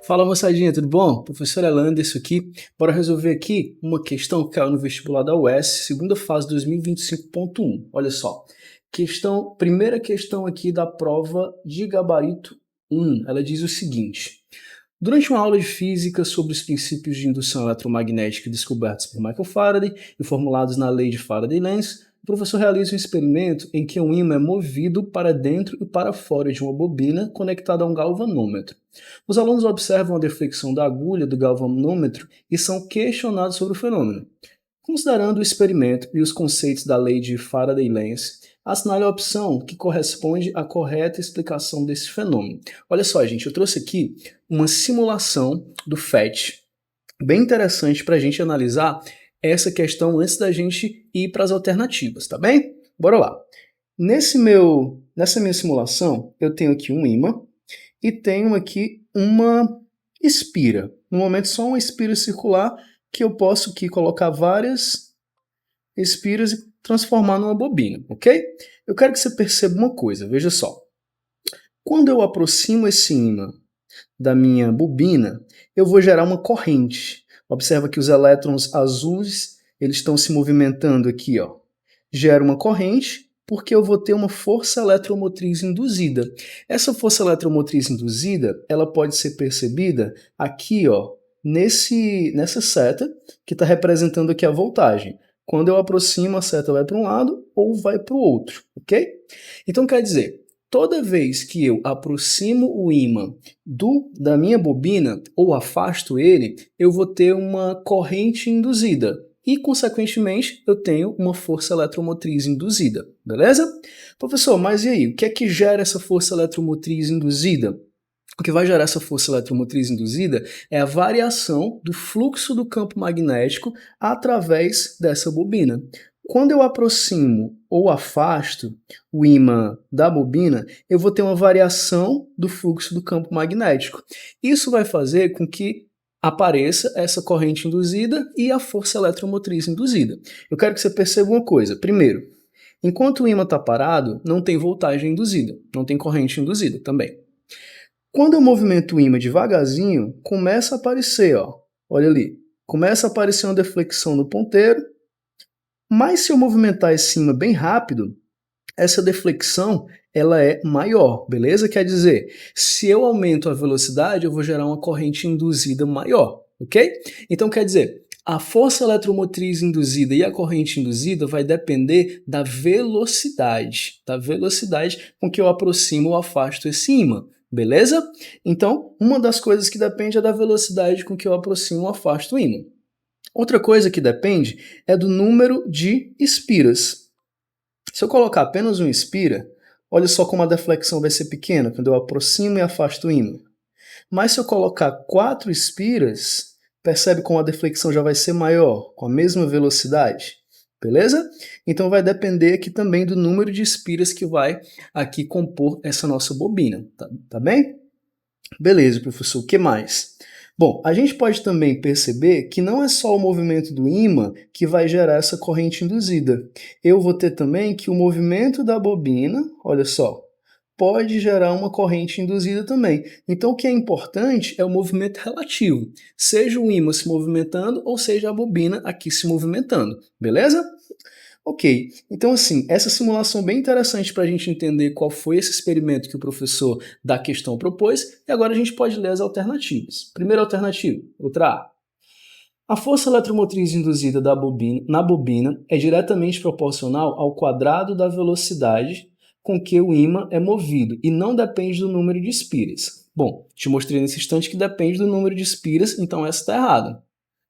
Fala moçadinha, tudo bom? Professor Elander, isso aqui. Bora resolver aqui uma questão que caiu no vestibular da UES, segunda fase 2025.1. Olha só. Primeira questão aqui da prova de gabarito 1. Ela diz o seguinte: durante uma aula de física sobre os princípios de indução eletromagnética descobertos por Michael Faraday e formulados na lei de Faraday-Lenz, o professor realiza um experimento em que um ímã é movido para dentro e para fora de uma bobina conectada a um galvanômetro. Os alunos observam a deflexão da agulha do galvanômetro e são questionados sobre o fenômeno. Considerando o experimento e os conceitos da lei de Faraday-Lenz, assinale a opção que corresponde à correta explicação desse fenômeno. Olha só, gente, eu trouxe aqui uma simulação do FET, bem interessante para a gente analisar essa questão antes da gente ir para as alternativas, tá bem? Bora lá. Nessa minha simulação, eu tenho aqui um ímã e tenho aqui uma espira. No momento, só uma espira circular que eu posso aqui colocar várias espiras e transformar numa bobina, ok? Eu quero que você perceba uma coisa, veja só. Quando eu aproximo esse ímã da minha bobina, eu vou gerar uma corrente. Observa que os elétrons azuis, eles estão se movimentando aqui, ó. Gera uma corrente porque eu vou ter uma força eletromotriz induzida. Essa força eletromotriz induzida, ela pode ser percebida aqui, ó, nessa seta que está representando aqui a voltagem. Quando eu aproximo, a seta vai para um lado ou vai para o outro, ok? Então quer dizer, toda vez que eu aproximo o ímã da minha bobina ou afasto ele, eu vou ter uma corrente induzida e, consequentemente, eu tenho uma força eletromotriz induzida, beleza? Professor, mas e aí, o que é que gera essa força eletromotriz induzida? O que vai gerar essa força eletromotriz induzida é a variação do fluxo do campo magnético através dessa bobina. Quando eu aproximo ou afasto o ímã da bobina, eu vou ter uma variação do fluxo do campo magnético. Isso vai fazer com que apareça essa corrente induzida e a força eletromotriz induzida. Eu quero que você perceba uma coisa. Primeiro, enquanto o ímã está parado, não tem voltagem induzida, não tem corrente induzida também. Quando eu movimento o ímã devagarzinho, começa a aparecer, ó, olha ali, começa a aparecer uma deflexão no ponteiro, mas se eu movimentar esse ímã bem rápido, essa deflexão ela é maior, beleza? Quer dizer, se eu aumento a velocidade, eu vou gerar uma corrente induzida maior, ok? Então quer dizer, a força eletromotriz induzida e a corrente induzida vai depender da velocidade com que eu aproximo ou afasto esse ímã, beleza? Então, uma das coisas que depende é da velocidade com que eu aproximo ou afasto o ímã. Outra coisa que depende é do número de espiras. Se eu colocar apenas um espira, olha só como a deflexão vai ser pequena quando eu aproximo e afasto o ímã. Mas se eu colocar 4 espiras, percebe como a deflexão já vai ser maior, com a mesma velocidade? Beleza? Então vai depender aqui também do número de espiras que vai aqui compor essa nossa bobina, tá bem? Beleza, professor, o que mais? Bom, a gente pode também perceber que não é só o movimento do ímã que vai gerar essa corrente induzida. Eu vou ter também que o movimento da bobina, olha só, pode gerar uma corrente induzida também. Então o que é importante é o movimento relativo, seja o ímã se movimentando ou seja a bobina aqui se movimentando, beleza? Ok, então assim, essa simulação é bem interessante para a gente entender qual foi esse experimento que o professor da questão propôs, e agora a gente pode ler as alternativas. Primeira alternativa, letra A. A força eletromotriz induzida na bobina é diretamente proporcional ao quadrado da velocidade com que o ímã é movido e não depende do número de espiras. Bom, te mostrei nesse instante que depende do número de espiras, então essa está errada.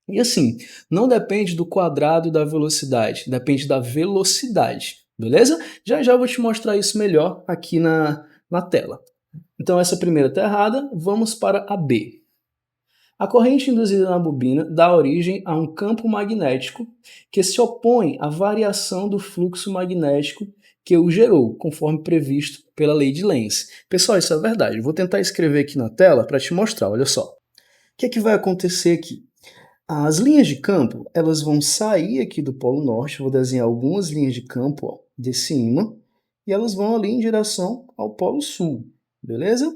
E assim, não depende do quadrado da velocidade, depende da velocidade, beleza? Já já eu vou te mostrar isso melhor aqui na tela. Então essa primeira está errada, vamos para a B. A corrente induzida na bobina dá origem a um campo magnético que se opõe à variação do fluxo magnético que o gerou, conforme previsto pela lei de Lenz. Pessoal, isso é verdade. Eu vou tentar escrever aqui na tela para te mostrar, olha só. O que é que vai acontecer aqui? As linhas de campo, elas vão sair aqui do Polo Norte, vou desenhar algumas linhas de campo ó, desse ímã, e elas vão ali em direção ao Polo Sul, beleza?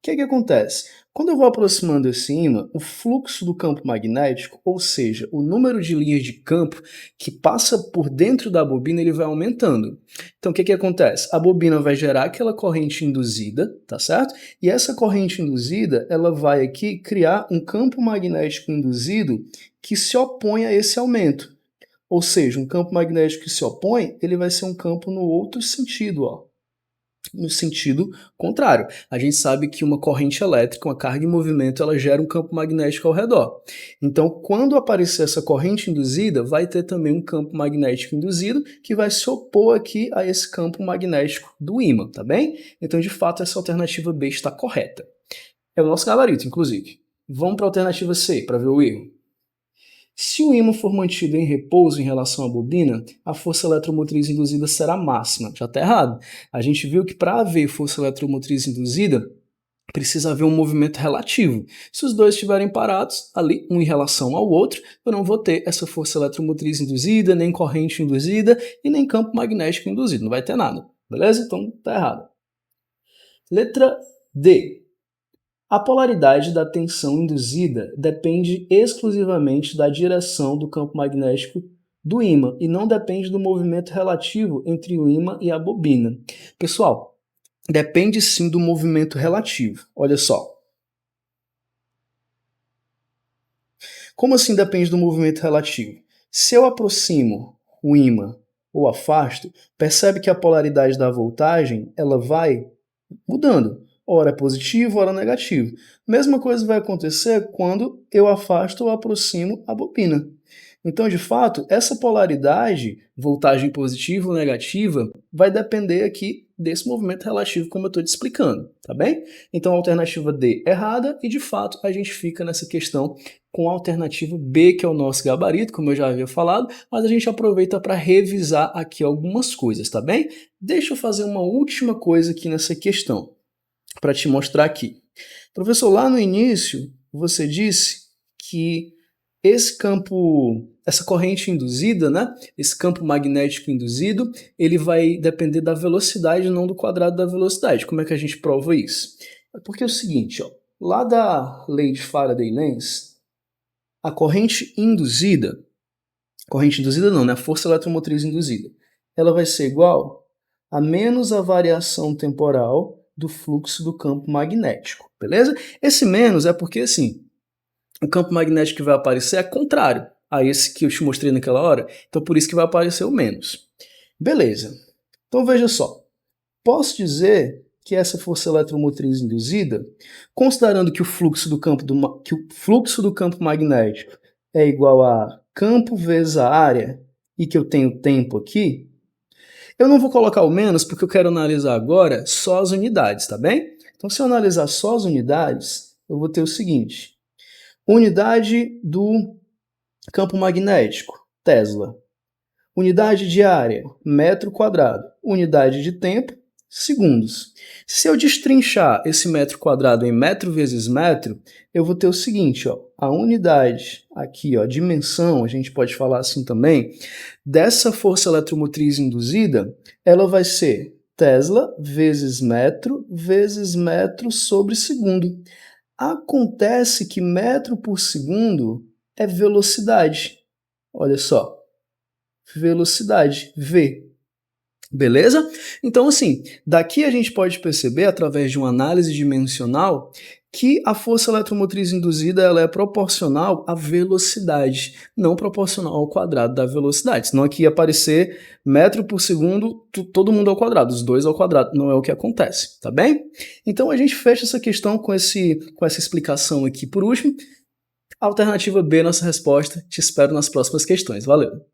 que acontece? Quando eu vou aproximando esse ímã, o fluxo do campo magnético, ou seja, o número de linhas de campo que passa por dentro da bobina, ele vai aumentando. Então, o que acontece? A bobina vai gerar aquela corrente induzida, tá certo? E essa corrente induzida, ela vai aqui criar um campo magnético induzido que se opõe a esse aumento. Ou seja, um campo magnético que se opõe, ele vai ser um campo no outro sentido, ó. No sentido contrário. A gente sabe que uma corrente elétrica, uma carga em movimento, ela gera um campo magnético ao redor. Então, quando aparecer essa corrente induzida, vai ter também um campo magnético induzido que vai se opor aqui a esse campo magnético do ímã, tá bem? Então, de fato, essa alternativa B está correta. É o nosso gabarito, inclusive. Vamos para a alternativa C, para ver o erro. Se o ímã for mantido em repouso em relação à bobina, a força eletromotriz induzida será máxima. Já está errado. A gente viu que para haver força eletromotriz induzida, precisa haver um movimento relativo. Se os dois estiverem parados, ali, um em relação ao outro, eu não vou ter essa força eletromotriz induzida, nem corrente induzida e nem campo magnético induzido. Não vai ter nada. Beleza? Então está errado. Letra D. A polaridade da tensão induzida depende exclusivamente da direção do campo magnético do ímã e não depende do movimento relativo entre o ímã e a bobina. Pessoal, depende sim do movimento relativo. Olha só. Como assim depende do movimento relativo? Se eu aproximo o ímã ou afasto, percebe que a polaridade da voltagem ela vai mudando. Ora é positivo, ora negativo. Mesma coisa vai acontecer quando eu afasto ou aproximo a bobina. Então, de fato, essa polaridade, voltagem positiva ou negativa, vai depender aqui desse movimento relativo, como eu estou te explicando, tá bem? Então, a alternativa D errada e, de fato, a gente fica nessa questão com a alternativa B, que é o nosso gabarito, como eu já havia falado, mas a gente aproveita para revisar aqui algumas coisas, tá bem? Deixa eu fazer uma última coisa aqui nessa questão, para te mostrar aqui. Professor, lá no início, você disse que esse campo, essa corrente induzida, né? Esse campo magnético induzido, ele vai depender da velocidade, não do quadrado da velocidade. Como é que a gente prova isso? É porque é o seguinte, ó, lá da lei de Faraday-Lenz, a corrente induzida não, né? A força eletromotriz induzida, ela vai ser igual a menos a variação temporal do fluxo do campo magnético, beleza? Esse menos é porque, assim, o campo magnético que vai aparecer é contrário a esse que eu te mostrei naquela hora, então por isso que vai aparecer o menos. Beleza. Então veja só, posso dizer que essa força eletromotriz induzida, considerando que o fluxo do campo magnético é igual a campo vezes a área e que eu tenho tempo aqui, eu não vou colocar o menos porque eu quero analisar agora só as unidades, tá bem? Então, se eu analisar só as unidades, eu vou ter o seguinte. Unidade do campo magnético, Tesla. Unidade de área, metro quadrado. Unidade de tempo, segundos. Se eu destrinchar esse metro quadrado em metro vezes metro, eu vou ter o seguinte, ó, a unidade aqui, ó, dimensão, a gente pode falar assim também, dessa força eletromotriz induzida, ela vai ser Tesla vezes metro sobre segundo. Acontece que metro por segundo é velocidade. Olha só, velocidade, V. Beleza? Então, assim, daqui a gente pode perceber, através de uma análise dimensional, que a força eletromotriz induzida ela é proporcional à velocidade, não proporcional ao quadrado da velocidade. Senão aqui ia aparecer metro por segundo, todo mundo ao quadrado, os dois ao quadrado. Não é o que acontece, tá bem? Então a gente fecha essa questão com essa explicação aqui por último. Alternativa B, nossa resposta. Te espero nas próximas questões. Valeu!